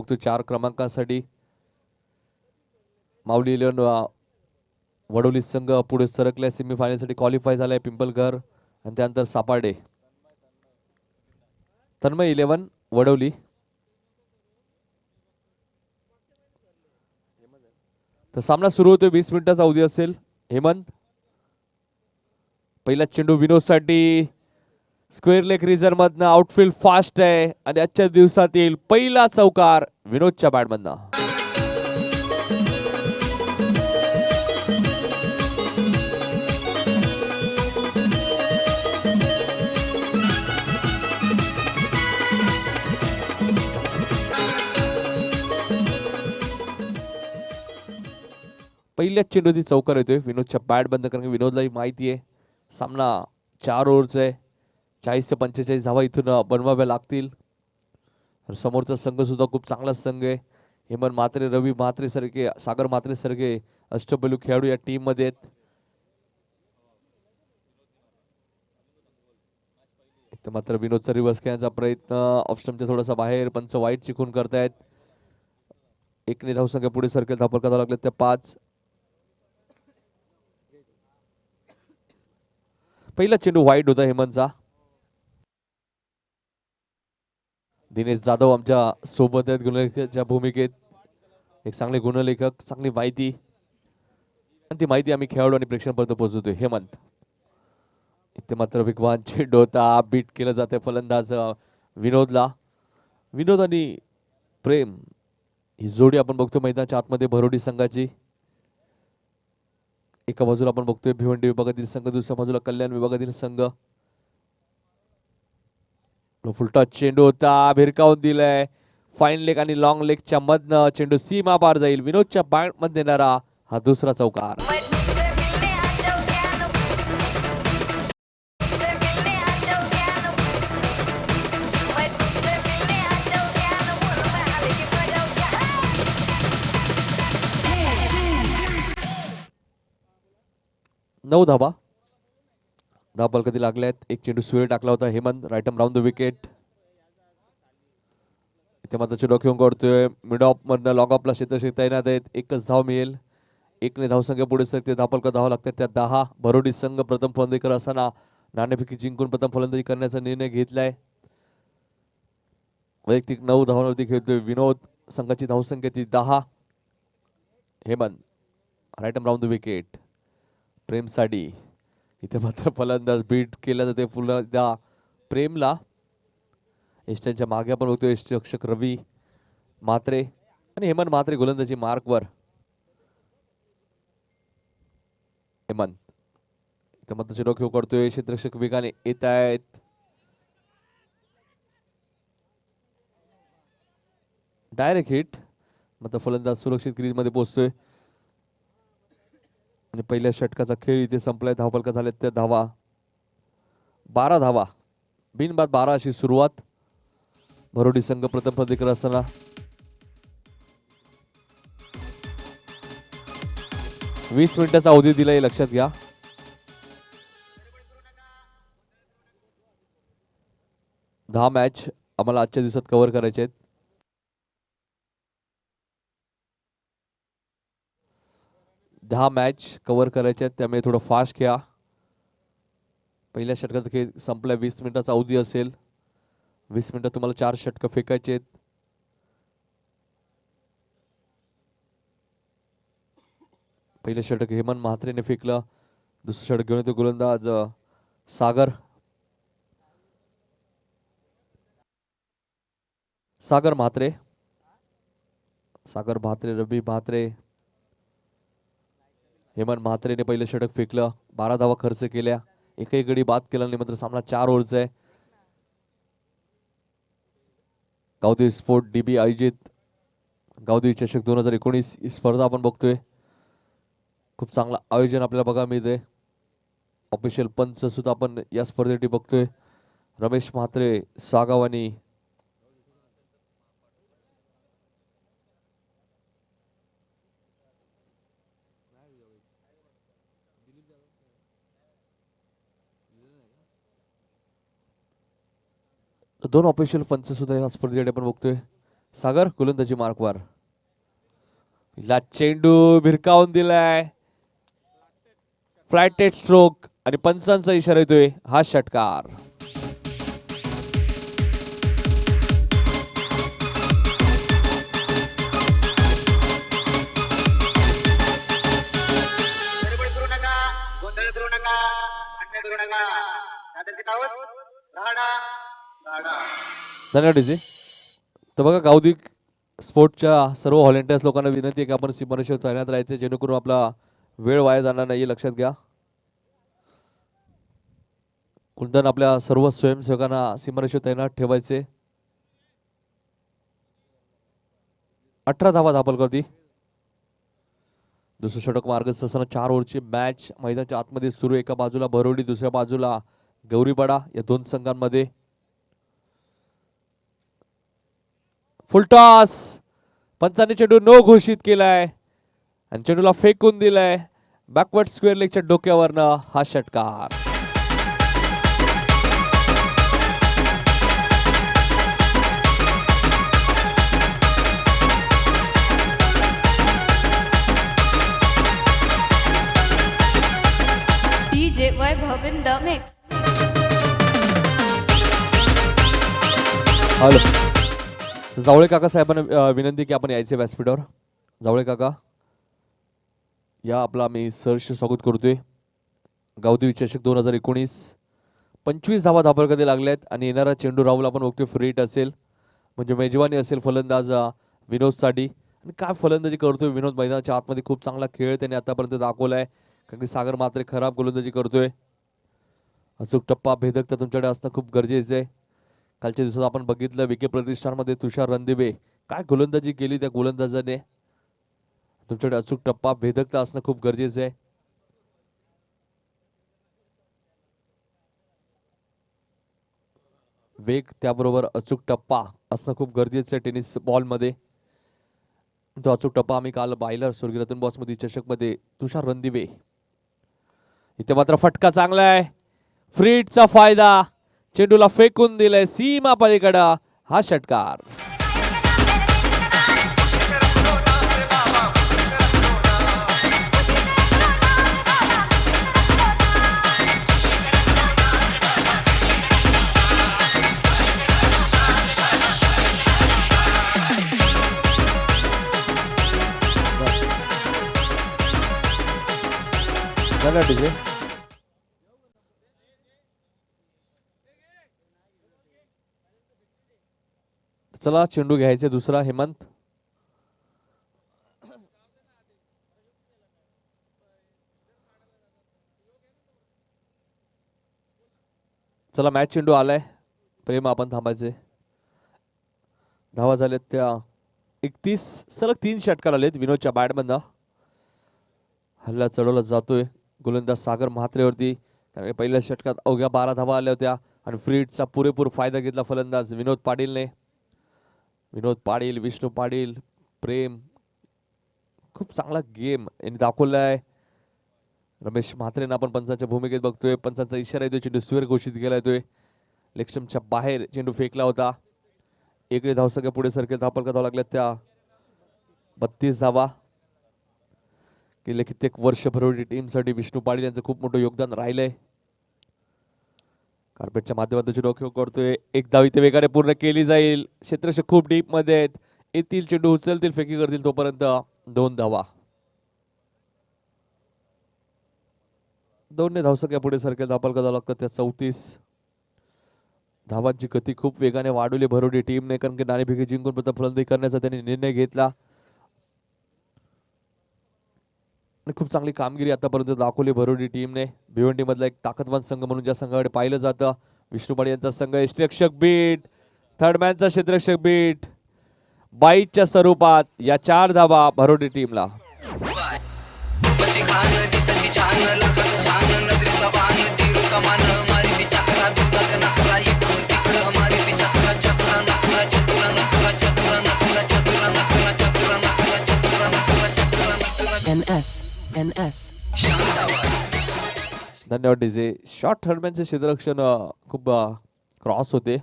बघतोय 4 क्रमांकासाठी माऊली 11 वडोली संघ पुढे सरकलाय, सेमीफायनलसाठी क्वालिफाय झालाय पिंपलघर आणि त्यानंतर सापाडे. तन्मय 11 वडोली. तर सामना सुरू होतोय, 20 मिनिटाचा अवधी असेल. हेमंत पहिला चेंडू विनोदसाठी, स्क्वेअर लेग रिझर्व मधनं आउटफील्ड फास्ट आहे आणि आजच्या दिवसातील पहिला चौकार विनोदच्या बॅट मधनं. पहिल्याच चेंडूची चौकार येतोय विनोदच्या बॅट बंद, कारण विनोदलाही माहिती आहे सामना 4 ओव्हरचा आहे. 40 ते 45 धावा इथून बनवाव्या लागतील. समोरचा संघ सुद्धा खूप चांगला संघ आहे. हेमंत म्हात्रे, रवी म्हात्रे सारखे, सागर म्हात्रे सारखे अष्टपैलू खेळाडू या टीम मध्ये आहेत. इथं मात्र विनोदचा रिव्हर्स खेळण्याचा प्रयत्न, ऑप्शनच्या थोडासा बाहेर, पंच वाईट चिकून करतायत. एकने धावसंख्या पुढे सरकेल, धापल करावं लागले त्या 5. पहिला चेंडू वाईट होता हेमंतचा. दिनेश जाधव आमच्या सोबत आहेत गुणलेखकाच्या भूमिकेत. एक चांगले गुणलेखक, चांगली माहिती, ती माहिती आम्ही खेळाडू आणि प्रेक्षकांपर्यंत पोहोचवतोय. हेमंत इथे मात्र विकवान चेंडू होता, बीट केलं जाते फलंदाज विनोदला. विनोद आणि प्रेम ही जोडी आपण बघतो मैदानाच्या आतमध्ये भरोडी संघाची. एका बाजूला आपण बघतोय भिवंडी विभागातील संघ, दुसऱ्या बाजूला कल्याण विभागातील संघ. फुलटा चेंडू होता, भिरकावून दिलाय. फाईन लेग आणि लॉंग लेगच्या मधनं चेंडू सीमा पार जाईल. विनोदच्या बॅट मध्ये येणारा हा दुसरा चौकार. नऊ धाबा, धाबल कधी लागल्यात. एक चेंडू स्वेर टाकला होता Hemant, right arm round the wicket. इथे मात्र चेंडू घेऊन काढतोय मिड ऑफ मधनं, लॉंग ऑफला क्षेत्रक्षक तैनात आहेत. एकच धाव मिळेल. एकने धावसंख्या पुढे सरते, धापल धावा लागतात त्या 10. भरोडी संघ प्रथम फलंदाजी करत असताना नाणेफेकी जिंकून प्रथम फलंदाजी करण्याचा निर्णय घेतलाय. वैयक्तिक 9 धावांवरती खेळतोय विनोद. संघाची धावसंख्या ती 10. Hemant right arm round the wicket. Prem साडी इथे मात्र फलंदाज बीट केला जाते पुन्हा प्रेमला. एस्टनच्या मागे आपण बघतोय रक्षक रवी म्हात्रे आणि हेमंत म्हात्रे गोलंदाजी मार्कवर. हेमंत इथे मात्र चेंडू खेळ करतोय, क्षेत्ररक्षक वेगाने येत आहेत. डायरेक्ट हिट, मात्र फलंदाज सुरक्षित क्रीज मध्ये पोहोचतोय आणि पहिल्या षटकाचा खेळ इथे संपलाय. धावफलका झाल्यात त्या धावा 12 धावा, बिनबाद 12 अशी सुरुवात. भरोडी संघ प्रथम फलंदाजी करत असताना 20 मिनिटाचा अवधी दिलाय, लक्षात घ्या. दहा मॅच आम्हाला आजच्या दिवसात कव्हर करायचे आहेत. 10 मॅच कव्हर करायचे आहेत, त्यामुळे थोडं फास्ट खेळा. पहिल्या षटकाचा खेळ संपलाय, 20 मिनिटाचा अवधी असेल. 20 मिनिटात तुम्हाला 4 षटकं फेकायचे आहेत. पहिलं षटक हेमंत म्हात्रेने फेकलं. दुसरं षटक घेऊन येतो गोलंदाज सागर. सागर म्हात्रे, रवी म्हात्रे. हेमंत म्हात्रेने पहिलं षटक फेकलं, 12 धावा खर्च केल्या, एकही गडी बाद केला नाही. मात्र सामना 4 ओव्हरचा आहे. गावदेवी स्पोर्ट डीबी आयोजित गावदेवी चषक 2019 ही स्पर्धा आपण बघतोय. खूप चांगला आयोजन आपल्याला बघायला मिळतंय. ऑफिशियल पंच सुद्धा आपण या स्पर्धेसाठी बघतोय, रमेश म्हात्रे सागावानी. दोन ऑफिशियल पंच सुद्धा या स्पर्धेसाठी आपण बघतोय, सागर गोलंदाजी मार्कवर. पहिला चेंडू भिरकावून दिलाय. फ्लायटेड स्ट्रोक आणि पंचांचा इशारा येतोय. हा षटकार. धन्यवाद डीजे. तर बघा गावदी स्पोर्टच्या सर्व व्हॉलेंटियर्स लोकांना विनंती आहे की आपण सीमारेषेवर तैनात राहायचे जेणेकरून आपला वेळ वाया जाणार नाही, लक्षात घ्या. कुंदन आपल्या सर्व स्वयंसेवकांना सीमारेषेवर तैनात ठेवायचे. 18 धावा दाखल करती. दुसरं षटक मार्गस्थ असताना 4 ओव्हरची मॅच मैदानाच्या आतमध्ये सुरू. एका बाजूला भरोडी, दुसऱ्या बाजूला गौरीपाडा या दोन संघांमध्ये. फुलटॉस. पंचांनी चेंडू नो घोषित केलाय आणि चेंडूला फेकून दिलाय. बॅकवर्ड स्क्वेअर लेगच्या डोक्यावरनं हा षटकार. DJ Vaibhav in the mix. Hello. Jawale काका साहेबांना विनंती की आपण यायचे व्यासपीठावर. जावळे काका या. आपला मी सहर्ष स्वागत करतोय. गावदी विचषक 2019 25 धावा धापरकधी लागल्यात आणि येणारा चेंडू राहुल आपण बघतोय फ्रीट असेल, म्हणजे मेजवानी असेल फलंदाज विनोद साठी. आणि काय फलंदाजी करतोय विनोद. मैदानाच्या आतमध्ये खूप चांगला खेळ त्याने आतापर्यंत दाखवलाय. कारण की सागर मात्र खराब गोलंदाजी करतोय. अचूक टप्पा भेदकता तुमच्याकडे असणं खूप गरजेचं आहे. कालच्या दिवसात आपण बघितलं विके प्रतिष्ठानमध्ये तुषार रणदिवे काय गोलंदाजी केली त्या गोलंदाजाने. तुमच्याकडे अचूक टप्पा भेदकता असणं खूप गरजेचं आहे. वेग त्याबरोबर अचूक टप्पा असणं खूप गरजेचं आहे टेनिस बॉलमध्ये. तो अचूक टप्पा आम्ही काल बायलर स्वर्गीय रतन बॉस मध्ये चषकमध्ये तुषार रणदिवे. इथे मात्र फटका चांगला आहे. फ्रीटचा फायदा. चेंडूला फेकून दिलाय सीमा पलीकडं हा षटकार. चला चेंडू घ्यायचे दुसरा. हेमंत. चला मॅच चेंडू आलाय. प्रेम आपण थांबायचे. धावा झाल्यात त्या 31. सलग 3 षटकार आलेत विनोदच्या बॅटमधनं. हल्ला चढवला जातोय गोलंदाज सागर म्हात्रेवरती. त्यामुळे पहिल्या षटकात अवघ्या 12 धावा आल्या होत्या आणि फ्रीटचा पुरेपूर फायदा घेतला फलंदाज विनोद पाटीलने. विनोद पाटील, विष्णू पाटील, प्रेम खूप चांगला गेम यांनी दाखवलाय. रमेश म्हात्रेंना आपण पंचांच्या भूमिकेत बघतोय. पंचांचा इशारा येतोय. चेंडू स्क्वेअर घोषित केला येतोय. लेक्शमच्या बाहेर चेंडू फेकला होता. एकही धावसंख्या पुढे सरके धापल करावं लागल्यात त्या 32 धावा. गेले कित्येक वर्ष भरवडी टीमसाठी विष्णू पाटील यांचं खूप मोठं योगदान राहिलंय. कार्पेटच्या माध्यमातून डोके करतोय. एक धाव इथे वेगाने पूर्ण केली जाईल. क्षेत्ररक्षक खूप डीप मध्ये आहेत. येतील चेंडू उचलतील फेकी करतील तोपर्यंत 2 धावा. 2 धावसंख्या पुढे सरके धापल करावं लागतं त्या 34 धावांची गती खूप वेगाने वाढवली भरवडी टीमने. कारण की नाणेफेकी जिंकून प्रथम फलंदाजी करण्याचा त्यांनी निर्णय घेतला. खूप चांगली कामगिरी आतापर्यंत दाखवली भरोडी टीमने. भिवंडी मधला एक ताकदवान संघ म्हणून ज्या संघाकडे पाहिलं जातं विष्णू पाटील यांचा संघ. क्षेत्ररक्षक बीट, थर्डमॅनचा क्षेत्ररक्षक बीट 22च्या स्वरूपात या 4 धावा भरोडी टीमला. धन्यवाद डीजे. शॉर्ट थर्डमॅनचे क्षेत्ररक्षण खूप क्रॉस होते.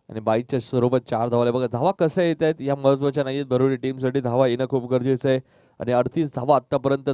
आणि 22च्या सोबत 4 धावा आल्या. बघा धावा कशा येत आहेत या महत्वाच्या नाहीत. बरोबर टीमसाठी धावा येणं खूप गरजेचं आहे आणि 38 धावा आतापर्यंत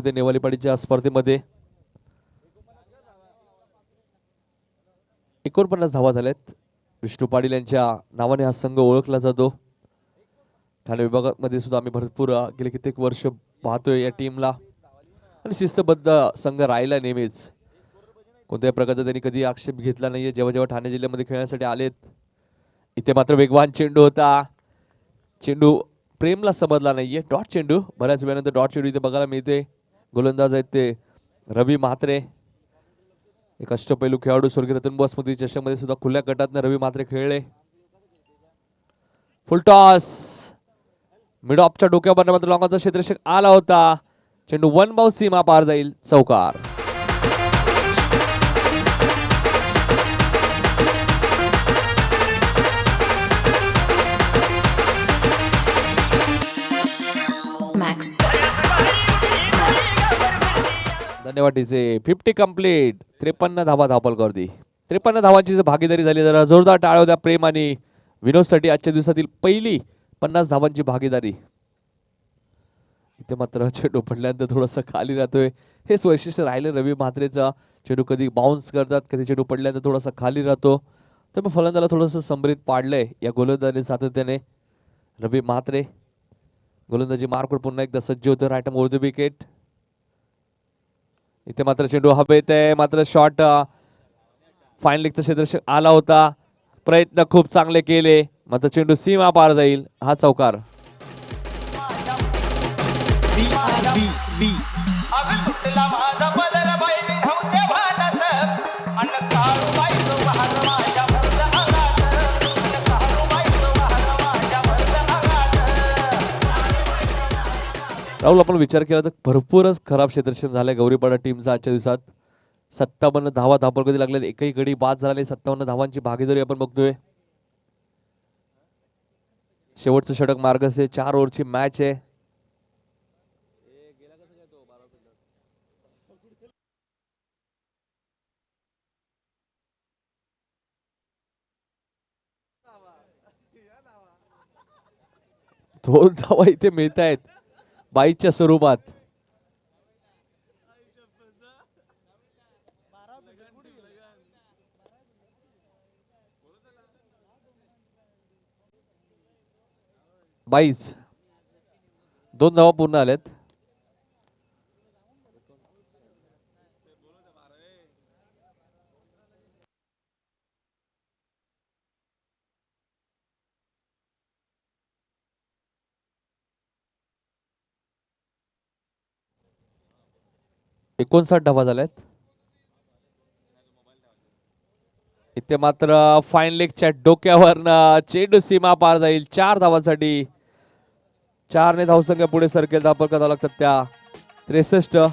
ते नेवालीपाडीच्या स्पर्धेमध्ये 49 धावा झाल्यात. विष्णू पाटील यांच्या नावाने हा संघ ओळखला जातो. ठाणे विभागामध्ये सुद्धा आम्ही भरपूर गेले कित्येक वर्ष पाहतोय या टीमला आणि शिस्तबद्ध संघ राहिला नेहमीच. कोणत्याही प्रकारचा त्यांनी कधी आक्षेप घेतला नाहीये जेव्हा जेव्हा ठाणे जिल्ह्यामध्ये खेळण्यासाठी आलेत. इथे मात्र वेगवान चेंडू होता. चेंडू प्रेमला समजला नाहीये. डॉट चेंडू बऱ्याच वेळानंतर डॉट चेंडू इथे बघायला मिळते. गोलंदाज आहेत ते रवी म्हात्रे. एक अष्टपैलू खेळाडू स्वर्गीय रतनबुवा स्मृती चषकमध्ये सुद्धा खुल्या गटातनं रवी म्हात्रे खेळले. फुल टॉस मिड ऑफच्या डोक्यावर मात्र लॉंगॉनचा क्षेत्ररक्षक आला होता. चेंडू वन बाउंस सीमा पार जाईल. चौकार. धन्यवाद टीचे. 50 कंप्लीट. 53 धावा धावफलकावरती. 53 धावांची भागीदारी झाली. जरा जोरदार टाळ्या होत्या प्रेम आणि विनोदसाठी आजच्या दिवसातील पहिली 50 धावांची भागीदारी. इथे मात्र चेंडू पडल्यानंतर थोडंसं खाली राहतोय. हेच वैशिष्ट्य राहिलं रवी म्हात्रेचा. चेंडू कधी बाउन्स करतात कधी चेंडू पडल्यानंतर थोडासा खाली राहतो. तर मग फलंदाला थोडंसं संभ्रित पाडलंय या गोलंदाजीने सातत्याने रवी म्हात्रे. गोलंदाजी मार्कवर पुन्हा एकदा सज्ज होतं. Right arm over the wicket. इथे मात्र चेंडू हवेत आहे. मात्र शॉट फाईन लेगचा क्षेत्ररक्षक आला होता. प्रयत्न खूप चांगले केले मात्र चेंडू सीमा पार जाईल. हा चौकार. राहुल आपण विचार केला तर भरपूरच खराब क्षेत्ररक्षण झालंय गौरीपाडा टीमचा आजच्या दिवसात. 57 धावा धावफलकावरती लागल्यात. एकही गडी बाद झाला नाही. 57 धावांची भागीदारी आपण बघतोय. शेवटचं षटक मार्गस आहे. 4 ओव्हरची मॅच आहे. दोन धावा इथे मिळत आहेत बाईच्या स्वरूपात. बाईस 2 धावा पूर्ण आल्यात. एकोणसाठ धावा झाल्यात. इथे मात्र फाईन लेगच्या डोक्यावरनं चेंडू सीमा पार जाईल. 4 धावांसाठी. 4 ने धावसंख्या पुढे सरकेल. धावफलक करावं लागतात त्या 63.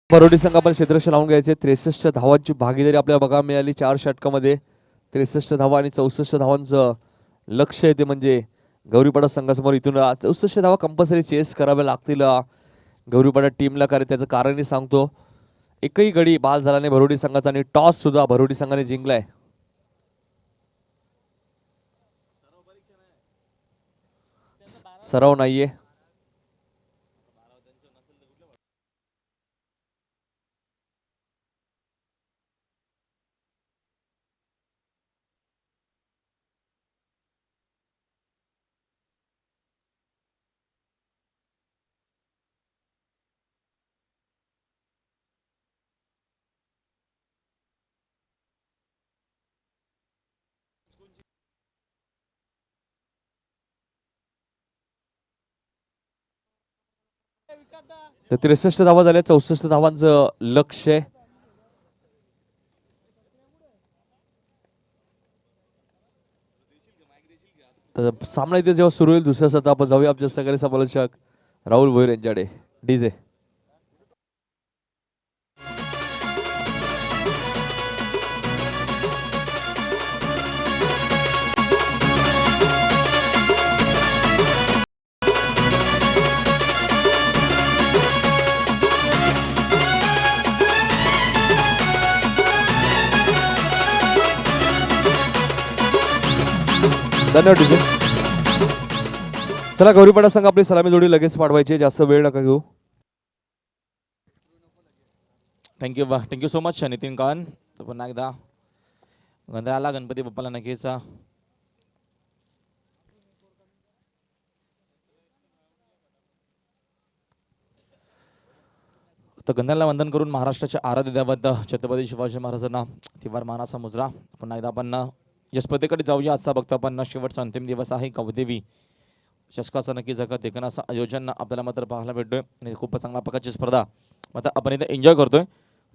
बरोडी संघ आपण क्षेत्ररक्षण लावून घ्यायचे. 63 धावांची भागीदारी आपल्याला बघायला मिळाली 4 षटकामध्ये. 63 धावा आणि 64 धावांचं लक्ष आहे ते म्हणजे गौरीपाडा संघासमोर. इथून 64 धावा कंपल्सरी चेस कराव्या लागतील गौरीपाडा टीमला. कारण त्याचं कारणही सांगतो. एकही गडी बाद झाला नाही भरोडी संघाचा आणि टॉस सुद्धा भरोडी संघाने जिंकलाय. सराव नाहीये. तर 63 धावा झाल्या, 64 धावांचं लक्ष्य आहे. तर सामना इथे जेव्हा सुरू होईल दुसऱ्या सत्रात आपण जाऊया आमचे सगळे समालोचक राहुल भोईर यांच्याकडे. डीजे धन्यवाद डीजे. चला गौरीपाडा संघ आपली सलामी जोडी लगेच पाठवायची, जास्त वेळ नका घेऊ. थँक्यू सो मच नितीन कान. तर पुन्हा एकदा गंधराला गणपती बाप्पाला नक्कीच तर गंधराला वंदन करून महाराष्ट्राचे आराध्य दैवत छत्रपती शिवाजी महाराजांना तिवार मानाचा मुजरा. पुन्हा एकदा आपण या स्पर्धेकडे जाऊया. आजचा बघतो आपण शेवटचा अंतिम दिवस आहे. कवदेवी शस्काचं नक्की जगत देखण्याचं आयोजन आपल्याला मात्र पाहायला भेटतोय आणि खूप चांगल्या प्रकारची स्पर्धा मात्र आपण इथं एन्जॉय करतोय.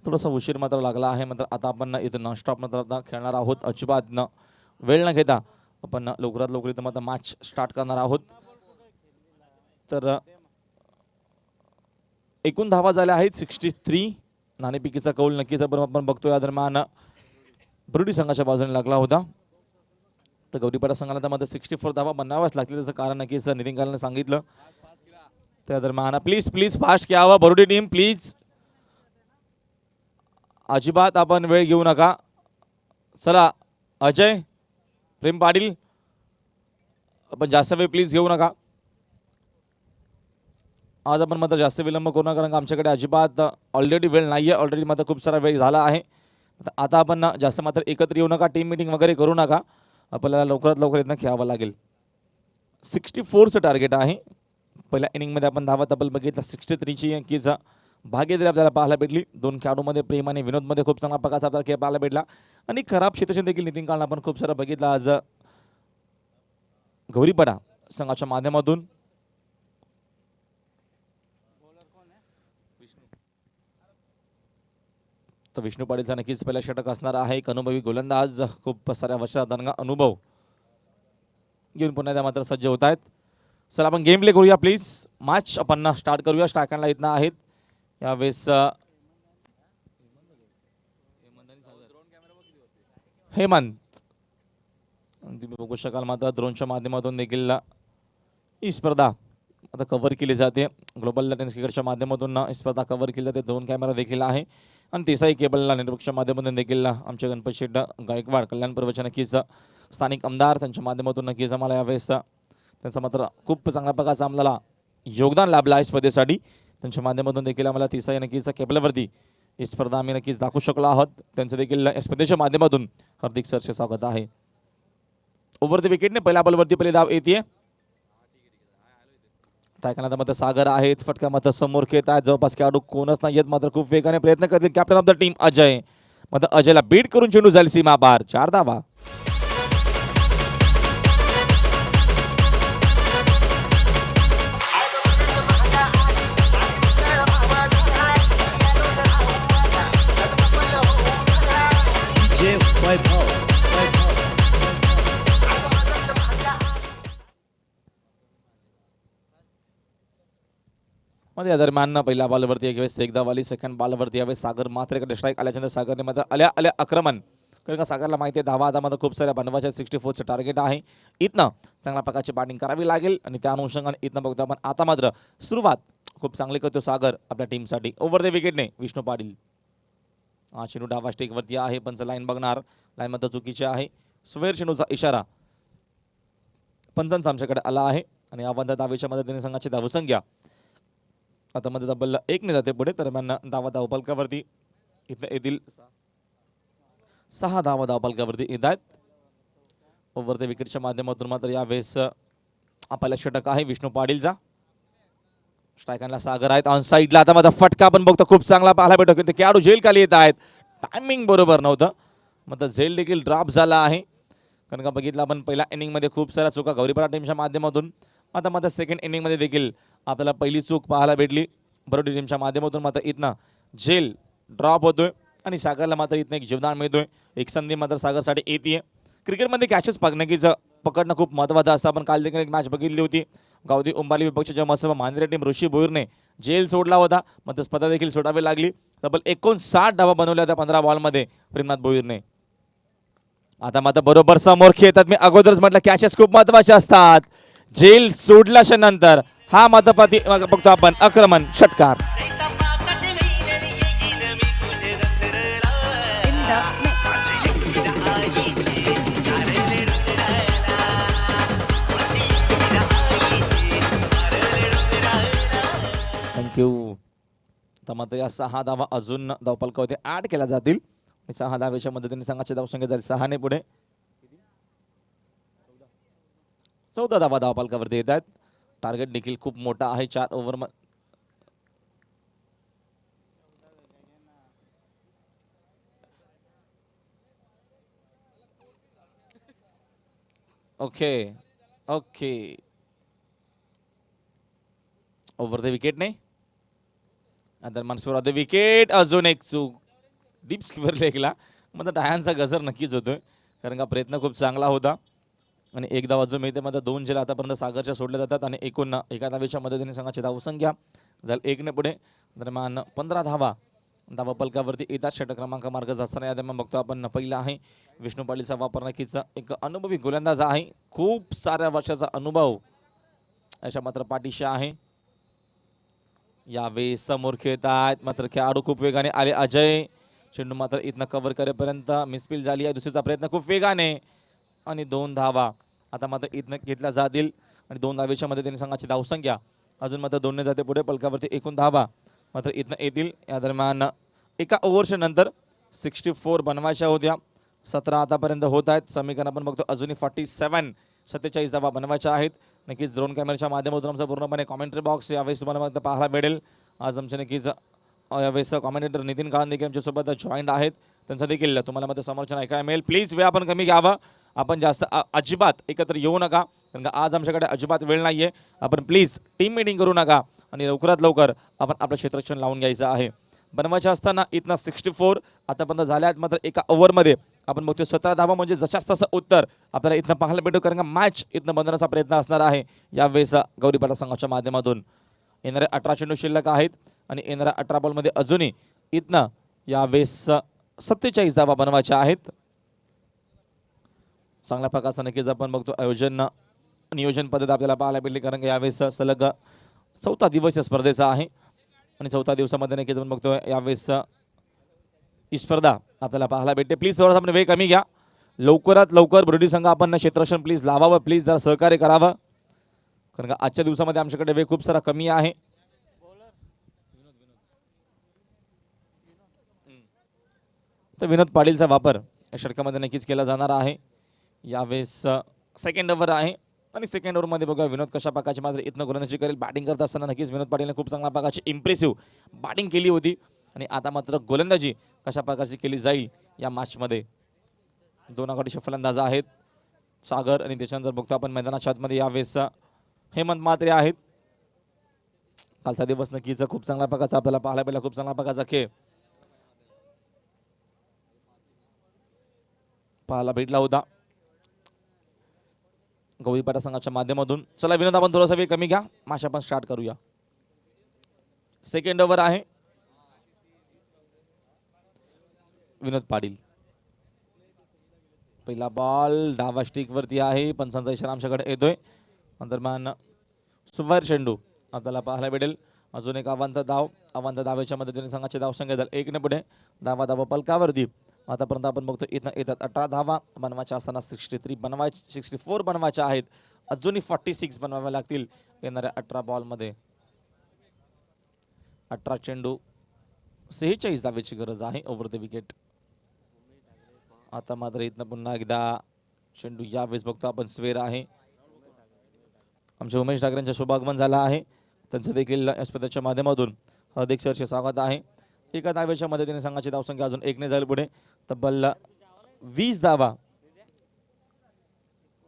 थोडासा उशीर मात्र लागला आहे. मात्र आता आपण इथं नॉनस्टॉप मात्र आता खेळणार आहोत. अजिबात न वेळ न घेता आपण लवकरात लवकर इथं मात्र मॅच स्टार्ट करणार आहोत. तर एकूण धावा झाल्या आहेत 63. नाणेपिकीचा कौल नक्कीच आपण बघतोय. या दरम्यान बुरुडी संघाच्या बाजूने लागला होता. तर गौरीपाडा संघाला त्यामध्ये 64 धावा बनाव्याच लागतील. त्याचं कारण नक्कीच नितीन कालने सांगितलं. त्या दरम्यान प्लीज फास्ट घ्यावं बुरुडी टीम प्लीज. अजिबात आपण वेळ घेऊ नका. चला अजय प्रेम पाटील आपण जास्त वेळ प्लीज घेऊ नका. आज आपण मात्र जास्त विलंब करू नका कारण आमच्याकडे अजिबात ऑलरेडी वेळ नाही आहे. ऑलरेडी मात्र खूप सारा वेळ झाला आहे. आता आपण जास्त मात्र एकत्र येऊ नका. टीम मीटिंग वगैरे करू नका. आपल्याला लवकरात लवकर इथनं खेळावं लागेल. 64चं टार्गेट आहे. पहिल्या इनिंगमध्ये आपण धावा तब्बल बघितला 63ची अंकीचा भाग्यदेवी आपल्याला पाहायला भेटली. दोन खेळाडूमध्ये प्रेम आणि विनोदमध्ये खूप चांगला प्रकारचा आपल्याला खेळ पाहायला भेटला आणि खराब क्षेत्रक्षण देखील नितीन काळनं आपण खूप सारा बघितला आज गौरीपाडा संघाच्या माध्यमातून. तर विष्णू पाटीलचा नक्कीच पहिला षटक असणार आहे. एक अनुभवी गोलंदाज खूप साऱ्या वर्षाचा दणगा अनुभव घेऊन पुन्हा त्या मात्र सज्ज होत आहेत. चला आपण गेम प्ले करूया प्लीज. मॅच आपण स्टार्ट करूया. स्टार्टला इथनं आहेत यावेळेस हेमंत. तुम्ही बघू शकाल मात्र ड्रोनच्या माध्यमातून देखील ही स्पर्धा आता कव्हर केली जाते. ग्लोबल टेनिस क्रिकेटच्या माध्यमातून ही स्पर्धा कव्हर केली जाते. ड्रोन कॅमेरा देखील आहे आणि देसाई केबलला नेटवर्कच्या माध्यमातून देखील आमचे गणपत शेठ गायकवाड कल्याण पर्वच्या नक्कीच स्थानिक आमदार त्यांच्या माध्यमातून नक्कीच आम्हाला यावेळेस त्यांचा मात्र खूप चांगल्या प्रकारचा आम्हाला योगदान लाभलं आहे स्पर्धेसाठी. त्यांच्या माध्यमातून देखील आम्हाला देसाई नक्कीच केबलवरती ही स्पर्धा आम्ही नक्कीच दाखवू शकलो आहोत. त्यांचं देखील स्पर्धेच्या माध्यमातून हार्दिक सरचे स्वागत आहे. ओव्हर द विकेटने पहिल्या बॉलवरती पहिले धाव येते. टायकाना मात्र सागर आहेत. फटका मात्र समोर खेळत आहेत. जवळपास खेळाडू कोणच नाही येत. मात्र खूप वेगाने प्रयत्न करतील captain of the team Ajay. मात्र अजयला बीट करून चेंडू जाईल सीमा पार. 4 धावा. मध्ये या दरम्यान पहिल्या बॉलवरती यावेळेस एकदा वाली सेकंड बॉलवरती यावेळेस सागर मात्र एखादं स्ट्राईक आल्याच्यानंतर सागरने मात्र आल्या आक्रमण कारण का सागरला माहिती आहे धावा आता मात्र खूप साऱ्या बनवायच्या 64चं टार्गेट आहे. इथनं चांगल्या प्रकारची बॅटिंग करावी लागेल आणि त्या अनुषंगाने इथनं बघतो आपण आता मात्र सुरुवात खूप चांगली करतो सागर आपल्या टीमसाठी. ओव्हर द विकेटने विष्णू पाटील. हा चेंडू डावा स्टिकवरती आहे. पंच लाईन बघणार. लाईन मात्र चुकीची आहे. स्वेर चेंडूचा इशारा पंचांचा आमच्याकडे आला आहे आणि आव्हान दावेच्या मदतीने संघाची धावसंख्या आता मध्ये तब्बल 1 जाते पुढे. दरम्यान धावा धावपलकावरती इथं येतील 6 धावा धावपलकावरती येत आहेत. ओव्हर द विकेटच्या माध्यमातून मात्र यावेळेस आपल्याला षटक आहे विष्णू पाटीलचा. स्ट्रायकरला सागर आहेत. ऑन साईडला आता माझा फटका आपण बघतो खूप चांगला पाहायला भेटतो की खेळाडू झेल खाली येत आहेत. टायमिंग बरोबर नव्हतं. मात्र झेल देखील ड्रॉप झाला आहे कारण का बघितलं आपण पहिल्या इनिंगमध्ये खूप साऱ्या चुका गौरीपाडा टीमच्या माध्यमातून. आता मात्र सेकंड इनिंगमध्ये देखील आपल्याला पहिली चूक पाहायला भेटली बरोडी टीमच्या माध्यमातून. मात्र इथनं जेल ड्रॉप होतोय आणि सागरला मात्र इथनं एक जीवदान मिळतोय. एक संधी मात्र सागरसाठी येते. क्रिकेटमध्ये कॅचेस पकडणं खूप महत्त्वाचं असतं. आपण काल देखील एक मॅच बघितली होती. गावदी उंबाली विपक्षच्या जेव्हा मस्त मांजरे टीम ऋषी भोईरने जेल सोडला होता, मात्र स्पर्धा देखील सोडावी लागली. तब्बल 59 धावा बनवल्या होत्या 15 बॉलमध्ये प्रेमनाथ भोईरने. आता मात्र बरोबर समोर खेळतात. मी अगोदरच म्हटलं कॅचेस खूप महत्त्वाचे असतात. जेल सोडल्याच्या नंतर हा मात्र बघतो आपण आक्रमण षटकार. In the mix. थँक्यू. तर मात्र या 6 धावा अजून धावपलकावरती ऍड केल्या जातील. 6 धावेच्या मदतीने संघाची धावसंख्या झाली 6 ने पुढे. 14 धावा धावपलकावरती येत आहेत. टार्गेट देखील खूप मोठा आहे 4 over. Okay okay over the wicket नाही. दरम्यान स्कोर ऑफ द विकेट. अजून एक चूक डीप स्क्वेअर लेगला. म्हणजे डायांचा गजर नक्कीच होतोय कारण का प्रयत्न खूप चांगला होता. आणि एक धाव अजून मिळते. मात्र 2 जेल आतापर्यंत सागरच्या सोडले जातात आणि एकूण एका धावेच्या मदतीने संघाची धावसंख्या झाली 1 ने पुढे. दरम्यान 15 धावा धावपलकावरती येतात. षटक क्रमांक मार्ग असताना या दरम्यान बघतो आपण पहिला आहे विष्णू पाटीलचा वापर. नक्कीच एक अनुभवी गोलंदाज आहे. खूप साऱ्या वर्षाचा अनुभव अशा मात्र पाठीशी आहे. यावेळी समोर खेळतात मात्र खेळाडू खूप वेगाने आले. अजय चेंडू मात्र इथनं कव्हर करेपर्यंत मिसफील झाली आहे. दुसरीचा प्रयत्न खूप वेगाने आणि 2 धावा आता मात्र इथनं घेतल्या जातील. आणि 2 धावेच्या मदतीने संघाची धावसंख्या अजून मात्र 2 ने जाते पुढे. पलकावरती एकूण धावा मात्र इथनं येतील. या दरम्यान एका ओव्हरच्या नंतर 64 बनवायच्या होत्या. 17 आतापर्यंत होत आहेत. समीकरण आपण बघतो अजूनही 47 धावा बनवायच्या आहेत. नक्कीच ड्रोन कॅमेऱ्याच्या माध्यमातून आमचा पूर्णपणे कॉमेंट्री बॉक्स यावेळेस तुम्हाला पाहायला मिळेल. आज आमचे नक्कीच यावेळेस कॉमेंटेटर नितीन काळन देखील आमच्यासोबत जॉईंट आहेत. त्यांचं देखील तुम्हाला मध्ये समर्थन ऐकायला मिळेल. प्लीज वेळ आपण कमी घ्यावा. आपण जास्त अजिबात एकत्र येऊ नका कारण का आज आमच्याकडे अजिबात वेळ नाही आहे. आपण प्लीज टीम मीटिंग करू नका आणि लवकरात लवकर आपण आपलं क्षेत्ररक्षण लावून घ्यायचं आहे. बनवायचं असताना इथनं 64 आतापर्यंत झाल्या आहेत. मात्र एका ओव्हरमध्ये आपण बघतो 17 धावा म्हणजे जशाच तसं उत्तर आपल्याला इथनं पाहायला भेटू कारण का मॅच इथनं बनवण्याचा प्रयत्न असणार आहे यावेळेस गौरीपाटा संघाच्या माध्यमातून. येणारे 18 चेंडू शिल्लक आहेत आणि येणाऱ्या 18 बॉलमध्ये अजूनही इथनं यावेळेस 47 धावा बनवायच्या आहेत. चांगल्या प्रकारचं नक्कीच आपण बघतो नियोजन पद्धत आपल्याला पाहायला भेटली कारण की यावेळेस सलग 4था दिवस या स्पर्धेचा आहे आणि 4थ्या दिवसामध्ये नक्कीच आपण बघतो यावेळेस ही स्पर्धा आपल्याला पाहायला भेटते. प्लीज थोडासा आपण वेळ कमी घ्या. लवकरात लवकर बुरुडी संघ आपण क्षेत्ररक्षण प्लीज लावावं. प्लीज जरा सहकार्य करावं कारण का आजच्या दिवसामध्ये आमच्याकडे वेळ खूप सारा कमी आहे. तर विनोद पाटीलचा वापर या षटकामध्ये नक्कीच केला जाणार आहे. यावेळेस सेकंड ओव्हर आहे आणि सेकंड ओव्हरमध्ये बघा विनोद कशा प्रकारची मात्र इथनं गोलंदाजी करेल. बॅटिंग करत असताना नक्कीच विनोद पाटीलने खूप चांगल्या प्रकारची इम्प्रेसिव्ह बॅटिंग केली होती आणि आता मात्र गोलंदाजी कशा प्रकारची केली जाईल या मॅचमध्ये. 2 आघाडीचे फलंदाज आहेत सागर आणि त्याच्यानंतर बघतो आपण मैदानाच्या आतमध्ये यावेळेस हेमंत म्हात्रे आहेत. कालचा दिवस नक्कीच खूप चांगल्या प्रकारचा आपल्याला पाहायला भेटला. खूप चांगला प्रकारचा खेळ पाहायला भेटला होता गौरीपाटा संघाच्या माध्यमातून. चला विनोद आपण थोडासा वेळ कमी घ्या. मॅच आपण स्टार्ट करूया. सेकंड ओव्हर आहे. विनोद पाटील पहिला बॉल डावा स्टिक वरती आहे. पंचांचा इशारा आमच्याकडे येतोय. दरम्यान सुवर चेंडू आपल्याला पाहायला भेटेल. अजून एक अवांतर धावेच्या मदतीने संघाची धावसंख्या झाली 1 ने पुढे. धावा पलकावरती आतापर्यंत आपण बघतो इथं येतात 18 धावा बनवायच्या असताना 64 बनवायच्या आहेत. अजूनही 46 बनवाव्या लागतील येणाऱ्या 18 बॉलमध्ये. 18 चेंडू 46 धावेची गरज आहे ओव्हर द विकेट. आता मात्र इथनं पुन्हा एकदा चेंडू यावेळेस बघतो आपण स्वेर आहे. आमचे उमेश ठाकरेंचं शुभागमन झालं आहे. त्यांचं देखील या स्पर्धेच्या माध्यमातून हार्दिक सरचे स्वागत आहे. एका धावेच्या मदतीने संघाची धावसंख्या अजून 1 ने जाईल पुढे. तब्बल 20 धावा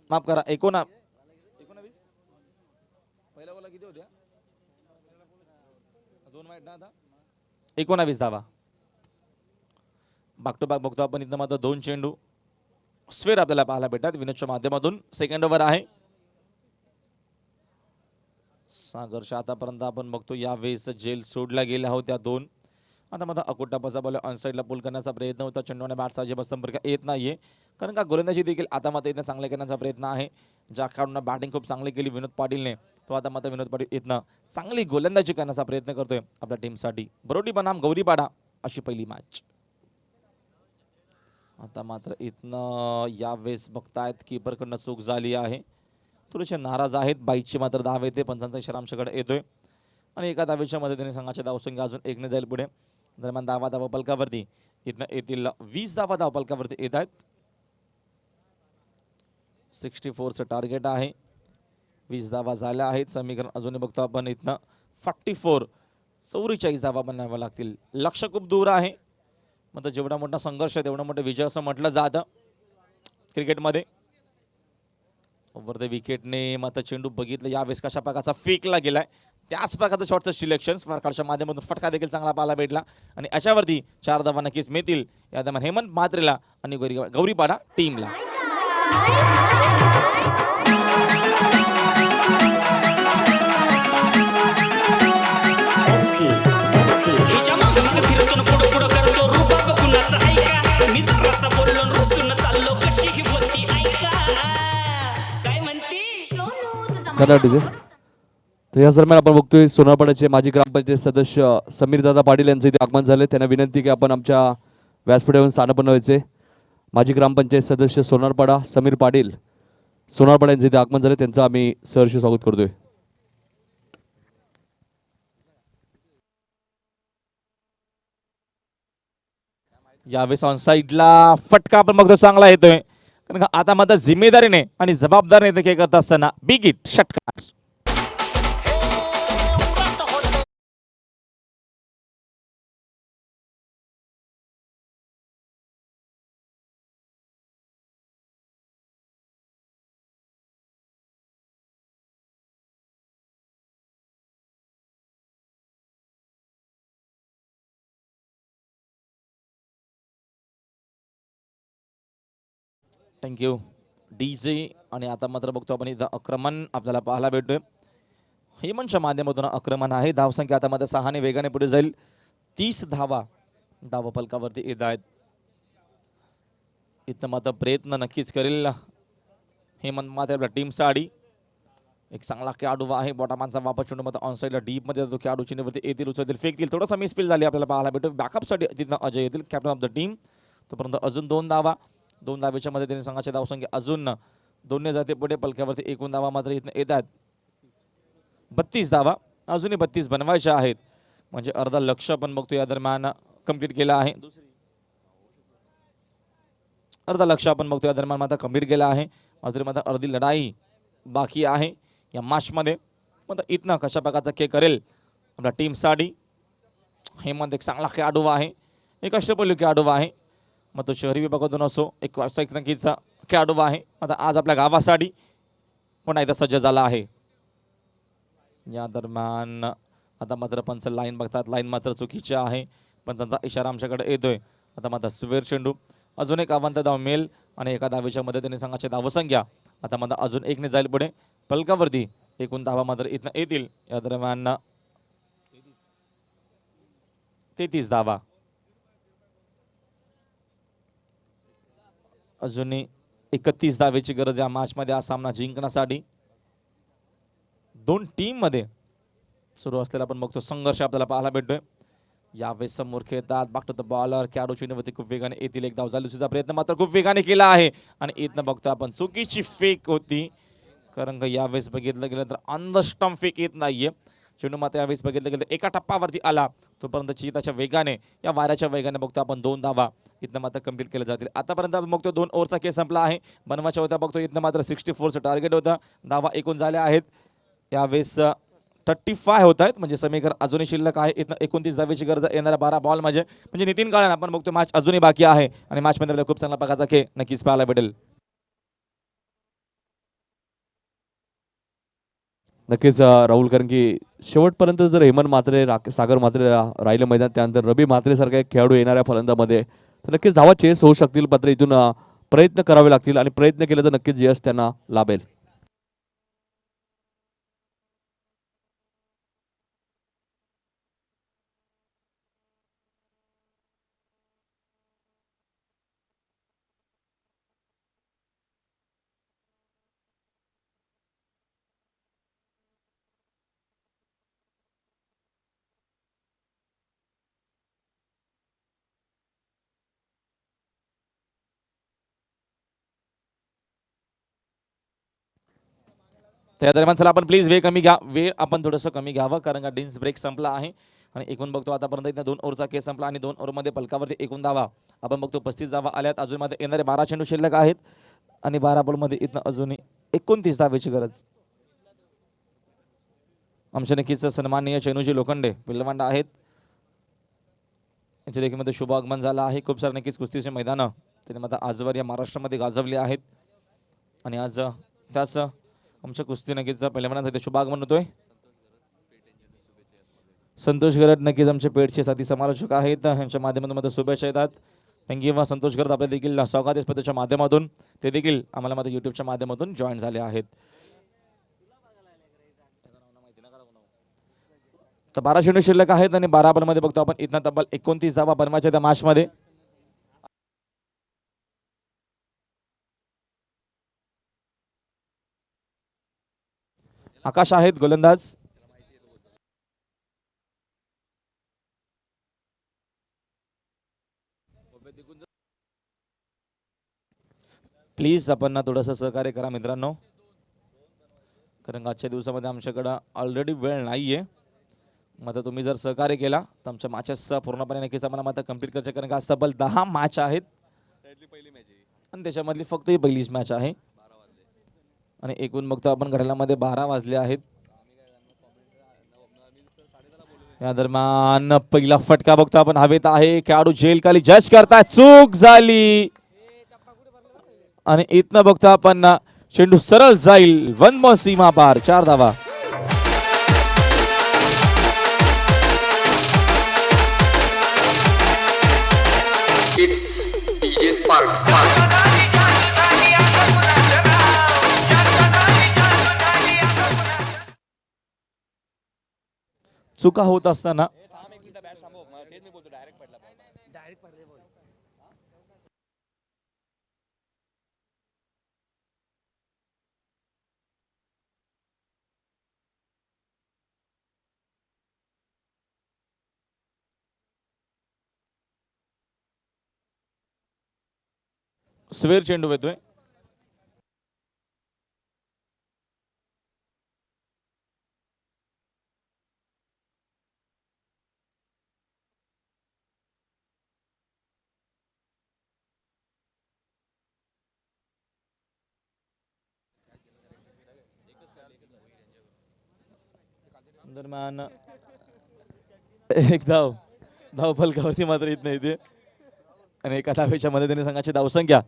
माफ करा 19 पहिल्या बॉलला किती होत्या 19 धावा. बॅक टू बॅक बघतो आपण इथं मात्र 2 चेंडू स्वेर आपल्याला पाहायला भेटतात विनोदच्या माध्यमातून. सेकंड ओव्हर आहे. सागरच्या आतापर्यंत आपण बघतो यावेळेस जेल सोडला गेल्या होत्या 2. आता मात्र अकोटापाचा बॉल ऑनसाईडला पुल करण्याचा प्रयत्न होता. चेंडूने बॅटचा अजिबात संपर्क येत नाहीये कारण का गोलंदाजी देखील आता मात्र इथं चांगले करण्याचा प्रयत्न आहे. ज्या खेळाडूंना बॅटिंग खूप चांगली केली विनोद पाटीलने तो आता मात्र विनोद पाटील इथनं चांगली गोलंदाजी करण्याचा प्रयत्न करतोय आपल्या टीमसाठी. बरोडी बनाम गौरीपाडा अशी पहिली मॅच. आता मात्र इथनं यावेळेस बघतायत कीपरकडनं चूक झाली आहे. थोडेसे नाराज आहेत. बाईकची मात्र धाव येते. पंचांचा इशारा आमच्याकडे येतोय आणि एका धावेच्या मदतीने संघाच्या धावसंख्या अजून 1 ने जाईल पुढे. दरम्यान धावा पलकावरती इथनं येतील 20 धावा पलकावरती येत आहेत. 64चं टार्गेट आहे. 20 धावा झाल्या आहेत. समीकरण अजूनही बघतो आपण इथनं 44 धावा बनाव्या लागतील. लक्ष खूप दूर आहे. मात्र जेवढा मोठा संघर्ष आहे तेवढा मोठा विजय असं म्हटलं जातं क्रिकेटमध्ये. ओव्हर द विकेटने मात्र चेंडू बघितलं यावेळेस कशा प्रकारचा फेकला गेलाय. त्याच प्रकारचं शॉटचं सिलेक्शन स्मारकाच्या माध्यमातून फटका देखील चांगला पाहायला भेटला आणि अशावरती 4 धावा नक्कीच मिळतील या दरम्यान हेमंत म्हात्रेला आणि गौरीपाडा टीमला. हिच्या मागून फिरतून पुढं पुढं करतो रुबाब कुणाचा ऐका मी जरासा बोललो न रुसून चाललो कशी ही होती ऐका काय म्हणते. तर या दरम्यान आपण बघतोय सोनारपाड्याचे माजी ग्रामपंचायत सदस्य समीरदादा पाटील यांचं इथे आगमन झाले. त्यांना विनंती की आपण आमच्या व्यासपीठावरून स्थानापन्न व्हायचे. माजी ग्रामपंचायत सदस्य सोनारपाडा समीर पाटील सोनारपाडा यांचे इथे आगमन झाले. त्यांचं आम्ही सहर्ष स्वागत करतोय. यावेळेस ऑन साईडला फटका आपण बघतो चांगला येतोय कारण का आता मात्र जिम्मेदारीने आणि जबाबदारीने खेळ करत असताना बिग हिट षटकार. Thank you DJ. आणि आता मात्र बघतो आपण इथं आक्रमण आपल्याला पाहायला भेटतोय. हेमंतच्या माध्यमातून आक्रमण आहे. धावसंख्या आता मात्र 6 ने वेगाने पुढे जाईल. 30 धावा फलकावरती येत आहेत. इथं मात्र प्रयत्न नक्कीच करेल हेमंत मात्र आपल्या टीमसाठी. एक चांगला खेळाडू आहे. बॉटामांचा वापर चेंडू मात्र ऑन साईडला डीपमध्ये जातो. खेळाडू चिन्हवरती येतील उचलतील फेकतील. थोडासा मिसफील झाली आपल्याला पाहायला भेटतो. बॅकअपसाठी तिथनं अजय येतील कॅप्टन ऑफ द टीम. तोपर्यंत अजून 2 धावा. 2 धावेच्या मदतीने संघाची धावसंख्या अजून 2 ने जाते पुढे. पलक्यावरती एकूण धावा मात्र इथं येतात 32 धावा. अजूनही 32 बनवायच्या आहेत म्हणजे अर्धा लक्ष आपण बघतो या दरम्यान कंप्लीट केला आहे. अर्धा लक्ष आपण बघतो या दरम्यान मात्र कंप्लीट केला आहे. मात्र अर्धी लढाई बाकी आहे या मॅचमध्ये. मात्र इथनं कशा प्रकारचा खेळ करेल आपल्या टीमसाठी. हेमंत एक चांगला खेळाडू आहे. एक अष्टपैलू खेळाडू आहे. मग तो शहरी विभागातून असो एक व्यावसायिक नक्कीचा खेळाडू आहे. आता आज आपल्या गावासाठी पुन्हा एकदा सज्ज झाला आहे. या दरम्यान आता मात्र पंच लाईन बघतात. लाईन मात्र चुकीची आहे पण त्यांचा इशारा आमच्याकडे येतोय. आता मात्र सुवेर चेंडू अजून एक अवंत धाव मिळेल आणि एका धावेच्या मदतीने संघाची धावसंख्या आता मात्र अजून 1 ने जाईल पुढे. पलकावरती एकूण धावा मात्र इथनं येतील. या दरम्यान 33 धावा. अजूनही 31 धावेची गरज या मॅचमध्ये हा सामना जिंकण्यासाठी. 2 टीममध्ये सुरू असलेला आपण बघतो संघर्ष आपल्याला पाहायला भेटतोय. यावेळेस समोर खेळतात बॅक टू द बॉलर. खेळाडू चिन्हवरती खूप वेगाने येतील. एक धाव झाली. प्रयत्न मात्र खूप वेगाने केला आहे आणि इथनं बघतो आपण चुकीची फेक होती कारण का यावेळेस बघितलं गेलं तर ऑन द स्टंप फेक येत नाहीये. चेंडू मात्र यावेळेस बघितलं गेलं एका टप्प्यावरती आला तोपर्यंत चिताच्या वेगाने या वाऱ्याच्या वेगाने बघतो आपण 2 धावा इथनं मात्र कंप्लीट केले जातील. आतापर्यंत आपण बघतो 2 ओव्हरचा खेळ संपला आहे. बनवायच्या होत्या बघतो इथनं मात्र 64चं टार्गेट होतं. धावा एकूण झाल्या आहेत यावेळेस 35 होत आहेत म्हणजे समीकरण अजूनही शिल्लक आहे. इथनं 29 धावेची गरज येणाऱ्या 12 बॉल म्हणजे नितीन काळन आपण बघतो मॅच अजूनही बाकी आहे आणि मॅचमध्ये खूप चांगला प्रकारचा खेळ नक्कीच पाहायला भेटेल. नक्कीच राहुल, कारण की शेवटपर्यंत जर हेमंत म्हात्रे, सागर म्हात्रे राहिले मैदान, त्यानंतर रवी म्हात्रे सारखा एक खेळाडू येणाऱ्या फलंदामध्ये, तर नक्कीच धावा चेस होऊ शकतील. मात्र इथून प्रयत्न करावे लागतील आणि प्रयत्न केले तर नक्कीच यश त्यांना लाभेल. त्या दरम्यान चला आपण प्लीज वेळ आपण थोडंसं कमी घ्यावं, कारण का डिन्स ब्रेक संपला आहे. आणि एकूण बघतो आतापर्यंत इथं 2 ओव्हरचा केस संपला आणि 2 ओव्हरमध्ये पलकावरती एकूण धावा आपण बघतो 35 धावा आल्यात. अजून मध्ये येणारे 12 चेंडू शिल्लक आहेत आणि 12 बॉलमध्ये इथं अजूनही 29 धावेची गरज. आमच्या नक्कीच सन्माननीय चेनूजी लोखंडे पिल्लवांडा आहेत, यांच्या देखील शुभ आगमन झालं आहे. खूप सारे नक्कीच कुस्तीचे मैदानं त्यांनी आता आजवर या महाराष्ट्रामध्ये गाजवली आहेत आणि आज त्याच आमच्या कुस्ती नक्कीच पहिल्या शुभ आगमन होतोय. संतोष गरड नक्कीच आमचे पेठचे साथी समालोचक आहेत, यांच्या माध्यमातून शुभेच्छा येतात. थँक्यू संतोष गरड, आपल्या देखील स्वागत आहे स्पर्धेच्या माध्यमातून. ते देखील आम्हाला माझ्या युट्यूबच्या माध्यमातून जॉईन झाले आहेत. तर 12 चेंडू शिल्लक आहेत आणि 12 बॉलमध्ये बघतो आपण इथं तब्बल 29 धावा बनवायच्या त्या मॅचमध्ये. आकाश आहेत गोलंदाज. प्लीज आपण ना थोडंसं सहकार्य करा मित्रांनो, कारण आजच्या दिवसामध्ये आमच्याकडं ऑलरेडी वेळ नाहीये. मात्र तुम्ही जर सहकार्य केला तर आमच्या मॅचेस पूर्णपणे नक्कीच आम्हाला मात्र कंप्लीट करायचे, कारण का आज तब्बल 10 मॅच आहेत आणि त्याच्यामधली फक्त ही पहिलीच मॅच आहे. आणि एकूण बघतो आपण घड्याळामध्ये 12 वाजले आहेत. या दरम्यान पहिला फटका बघतो आपण हवेत आहे. खेळाडू झेल खाली जज करताय, चूक झाली आणि इथनं बघतो आपण चेंडू सरळ जाईल. 1 बॉल सीमा पार, 4 धावा. It's DJ Sparks. चुका होत असताना स्वेर चेंडू येतोय. दरम्यान एक धाव फलकावरती मात्र येत नाही ते, आणि एका धावेच्या मदतीने संघाची धावसंख्या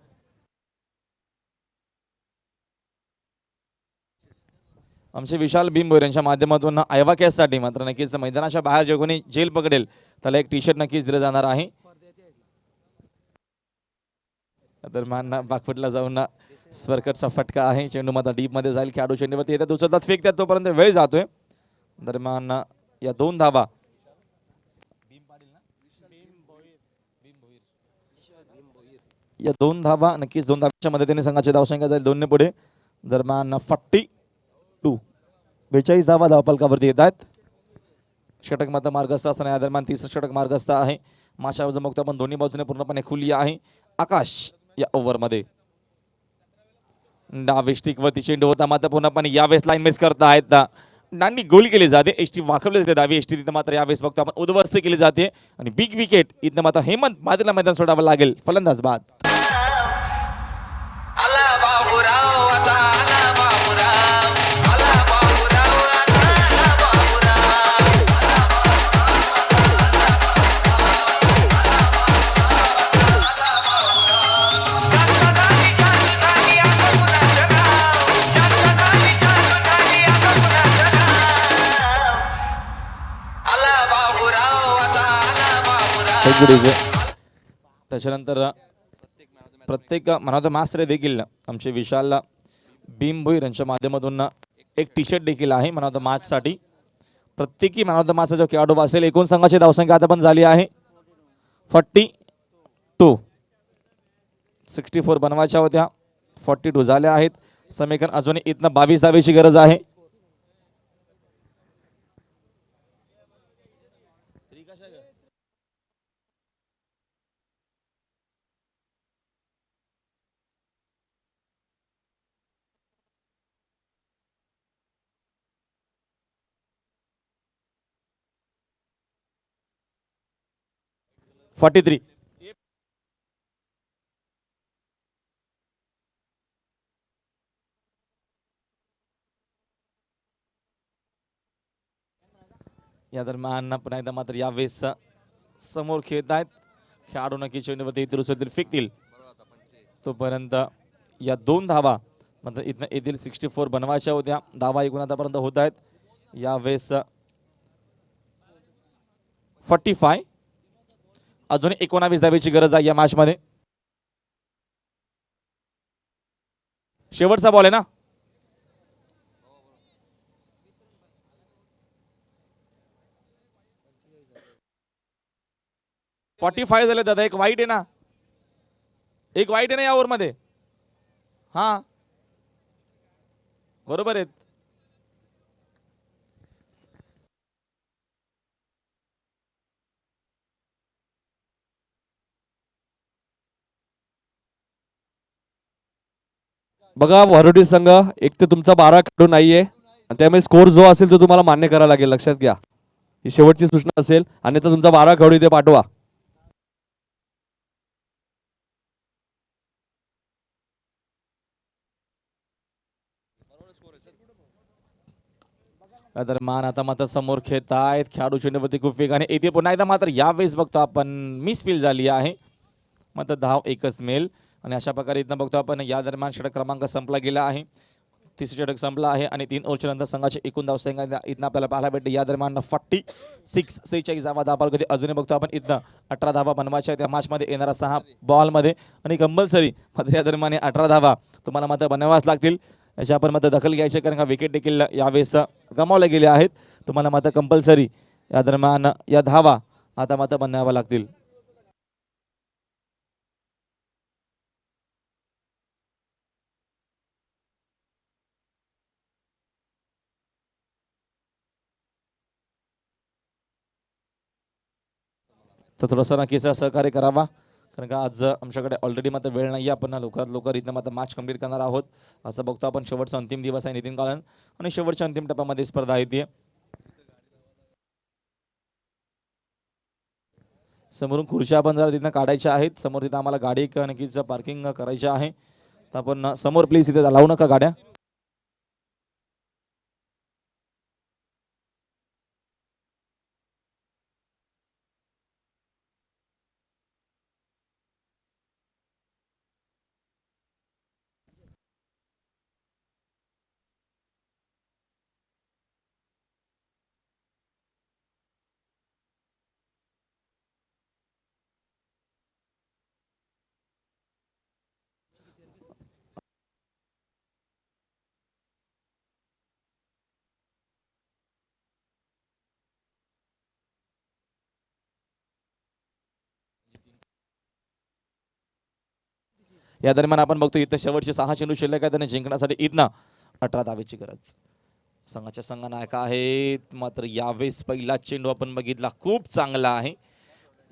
आमचे विशाल भीमभोईर यांच्या माध्यमातून आयवा कॅचसाठी मात्र नक्कीच मैदानाच्या बाहेर जे कोणी जेल पकडेल त्याला एक टी शर्ट नक्कीच दिलं जाणार आहे. दरम्यान बागफुटला जाऊन स्वरकटचा फटका आहे. चेंडू मात्र डीप मध्ये जाईल. खेळाडू चेंडूवरती येतात, उचलतात, फेकतात, तोपर्यंत वेळ जातोय. दरम्यान या 2 धावा नक्कीच 2 धावांच्या मदतीने संघाची धावसंख्या जाईल 2 ने पुढे. दरम्यान 42 धावा धावपलकावरती येत आहेत. षटक मात्र मार्गस्थ असताना या दरम्यान 30 षटक मार्गस्थ आहे. माशावर बघतो आपण दोन्ही बाजूने पूर्णपणे खुली आहे. आकाश या ओव्हरमध्ये डावी स्टिकवरती चेंडू होता, मात्र पूर्णपणे यावेळेस लाईन मिस करता आहेत. दांडी गोल केली जाते, एसटी वाकवली जाते डावी एसटी. तिथं मात्र यावेळेस बघतो आपण उद्ध्वस्त केली जाते आणि बिग विकेट इथं मात्र हेमंत मात्रेला मैदान सोडावं लागेल. फलंदाज बाद. गुड. त्याच्यानंतर प्रत्येक मॅन ऑफ द मॅच देखील आमचे विशाल भीम भोईर यांच्या माध्यमातून एक टी शर्ट देखील आहे मॅन ऑफ द मॅच साठी. प्रत्येकी मॅन ऑफ द मॅचचा जो खेळाडू असेल. एकूण संघाची धावसंख्या आता पण झाली आहे 42. 64 बनवायच्या होत्या, 42 झाल्या आहेत. समीकरण अजून इथनं 22 धावेची गरज आहे. $43. या दरम्यान पुन्हा एकदा मात्र यावेळेस समोर खेळत आहेत खेळाडू. नक्की चेंडूवरती इतर उचलतील, फेकतील. तोपर्यंत या 2 धावा म्हणजे इथनं येथील 64 बनवायच्या होत्या. धावा एकूण आतापर्यंत होत आहेत. यावेळेस 45. अजून 19 धावेची गरज आहे या मॅच मध्ये. शेवटचा बॉल आहे ना. $45 झाले दादा. एक वाईट आहे ना, एक वाईट आहे ना या ओव्हर मध्ये. हा बरोबर आहेत. बघा वरवडी संघ एक तर तुमचा 12 खेळाडू नाहीये आणि त्यामुळे स्कोर जो असेल तो तुम्हाला मान्य करावा लागेल. लक्षात घ्या, ही शेवटची सूचना असेल. आणि तर तुमचा 12 खेळाडू इथे पाठवा. या दरम्यान आता मात्र समोर खेळत आहेत खेळाडू. चेंडूवरती खूप वेगाने येते. पुन्हा एकदा मात्र यावेळेस बघतो आपण मिस फील्ड झाली आहे. मात्र धाव एकच मेल. आणि अशा प्रकारे इथं बघतो आपण या दरम्यान षटक क्रमांक संपला गेला आहे. 30 षटक संपला आहे आणि 3 ओव्हरच्या नंतर संघाचे एकूण धावसंख्या इथं आपल्याला पाहायला भेटते. या दरम्यान 46 धावा धावा कधी अजूनही बघतो आपण इथं 18 धावा बनवायच्या त्या मॅच मध्ये येणारा 6 बॉल मध्ये. आणि कंपल्सरी मात्र या दरम्यान 18 धावा तुम्हाला मात्र बनवाव्याच लागतील. याची आपण मात्र दखल घ्यायची कारण का विकेट देखील यावेळेस गमावले गेले आहेत. तुम्हाला मात्र कंपल्सरी या दरम्यान या धावा आता मात्र बनवाव्या लागतील. तर थोडंसं नक्कीच सहकार्य करावा कारण का आज आमच्याकडे ऑलरेडी मात्र वेळ नाही आहे. आपण लवकरात लवकर इथं मात्र मॅच कंप्लीट करणार आहोत. असं बघतो आपण शेवटचा अंतिम दिवस आहे नितीन काळन आणि शेवटच्या अंतिम टप्प्यामध्ये स्पर्धा येते. समोरून खुर्च्या आपण जरा तिथं काढायच्या आहेत. समोर तिथं आम्हाला गाडी नक्कीच पार्किंग करायची आहे. तर आपण समोर प्लीज इथे लावू नका गाड्या. या दरम्यान आपण बघतो इथं शेवटचे 6 चेंडू शिल्लक आहेत आणि जिंकण्यासाठी इथनं 18 धावेची गरज. संघाच्या संघनायक आहेत. मात्र यावेळेस पहिला चेंडू आपण बघितला खूप चांगला आहे.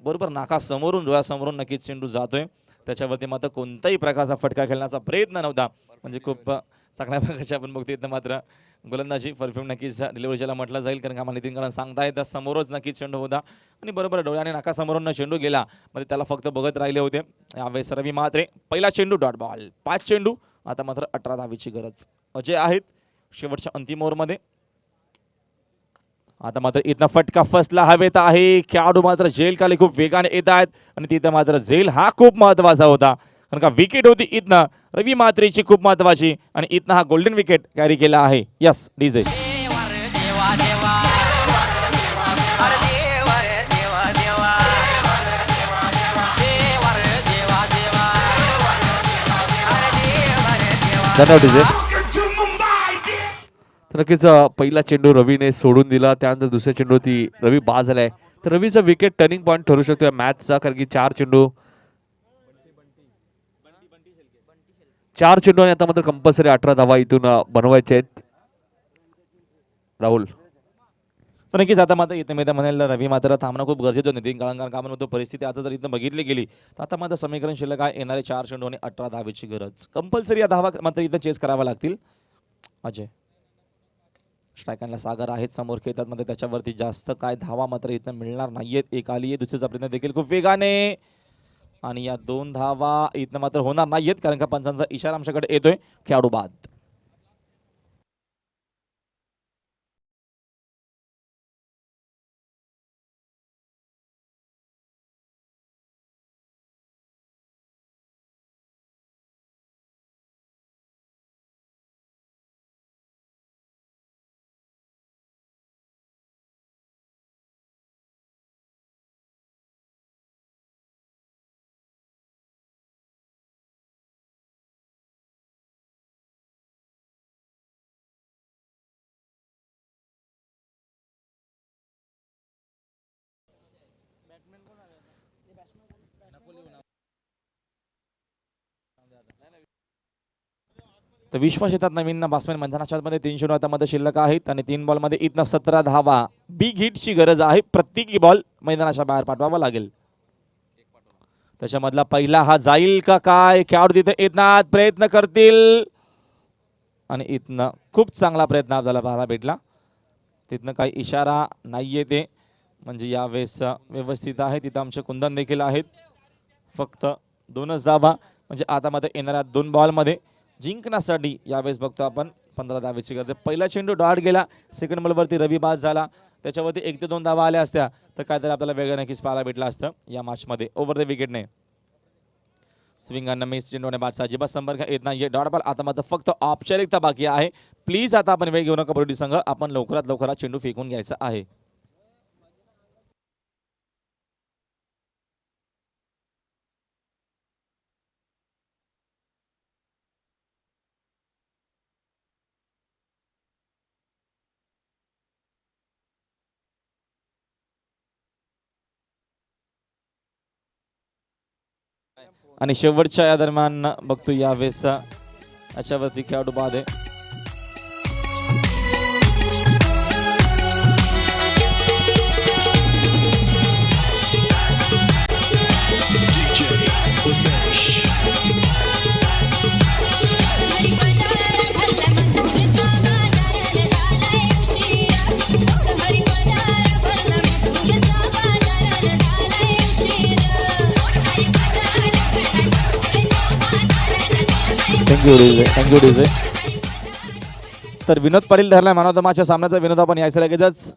बरोबर नाका समोरून डोळ्यासमोरून नक्कीच चेंडू जातोय. त्याच्यावरती मात्र कोणताही प्रकारचा फटका खेळण्याचा प्रयत्न नव्हता. म्हणजे खूप चांगल्या प्रकारचे आपण बघतो इथं मात्र गोलंदाजी परफ्यूम नक्कीच डिलिव्हरीला म्हटलं जाईल कारण का मला नितीन काळन सांगतायत समोरच नक्कीच चेंडू होता आणि बरोबर डोळ्याने नाकासमोरून चेंडू गेला म्हणजे त्याला फक्त बघत राहिले होते. यावेळेस रवी म्हात्रे पहिला चेंडू डॉट बॉल. 5 चेंडू आता मात्र 18 धावेची गरज. अजय आहेत शेवटच्या अंतिम ओव्हरमध्ये. आता मात्र इथनं फटका फसला हवेत आहे. खेळाडू मात्र झेल खाली खूप वेगाने येत आहेत आणि तिथं मात्र झेल हा खूप महत्वाचा होता कारण का विकेट होती इथनं रवी म्हात्रेची खूप महत्वाची आणि इथनं हा गोल्डन विकेट कॅरी केला आहे. यस डीजे धन्यवाद डीजे. तर नक्कीच पहिला चेंडू रवीने सोडून दिला, त्यानंतर दुसऱ्या चेंडूवरती रवी बाद झालाय. तर रवीचा विकेट टर्निंग पॉईंट ठरू शकतो या मॅचचा, कारण की चार चेंडू आणि आता मात्र कंपल्सरी 18 धावा इथून बनवायचे आहेत. राहुल तर नक्कीच आता मात्र इथे मी म्हणेल रवी मात्र थांबणं खूप गरजेचं होतं. नितीन काळंगार कामाला तो परिस्थिती आता जर इथं बघितली गेली तर आता मात्र समीकरण शिल्लक आहे येणारे 4 चेंडू आणि 18 धावेची गरज. कंपल्सरी या धावा मात्र इथं चेस कराव्या लागतील. अजय स्ट्रायकांना सागर आहेत समोर खेळतात मध्ये, त्याच्यावरती जास्त काय धावा मात्र इथं मिळणार नाहीयेत. एक आली आहे, दुसरीचा प्रयत्न देखील खूप वेगाने आणि या 2 धावा इथं मात्र होणार नाहीयेत, कारण का पंचांचा इशारा आमच्याकडे येतोय. खेळाडू बाद. तर विश्वास येतात नवीन बॅट्समॅन मैदानाच्या मध्ये 3 चेंडू हातामध्ये शिल्लक आहेत आणि 3 बॉलमध्ये इथनं 17 धावा. बिग हिटची गरज आहे. प्रत्येकी बॉल मैदानाच्या बाहेर पाठवावा लागेल. त्याच्यामधला पहिला हा जाईल का काय? खेळाडू तिथे येतात, प्रयत्न करतील आणि इथनं खूप चांगला प्रयत्न आपल्याला पाहायला भेटला. तिथनं काही इशारा नाहीये ते, म्हणजे यावेळेस व्यवस्थित आहे. तिथं आमचे कुंदन देखील आहेत. फक्त 2च धावा, म्हणजे आता मध्ये येणाऱ्या 2 बॉलमध्ये जिंकण्यासाठी यावेळेस बघतो आपण 15 धावेची गरज. पहिला चेंडू डॉट गेला, सेकंड बॉलवरती रवी बाद झाला, त्याच्यावरती 1 ते 2 धावा आल्या असत्या तर काहीतरी आपल्याला वेगळं नक्कीच पाहायला भेटलं असतं या मॅचमध्ये. ओव्हर द विकेटने स्विंग आणि मिस चेंडूने बॅटचा अजिबात संपर्क येत नाही. डॉट बॉल आता मात्र फक्त औपचारिकता बाकी आहे. प्लीज आता आपण वेळ घेऊ नका कबड्डी संघ, आपण लवकरात लवकर चेंडू फेकून घ्यायचा आहे. आणि शेवटच्या या दरम्यान बघतो यावेळेस याच्यावरती खेळाडू बाद आहे. Thank you DJ. तर विनोद पाटील ठरला मॅन ऑफ द मॅचच्या सामन्याचा. विनोद आपण यायचं लगेचच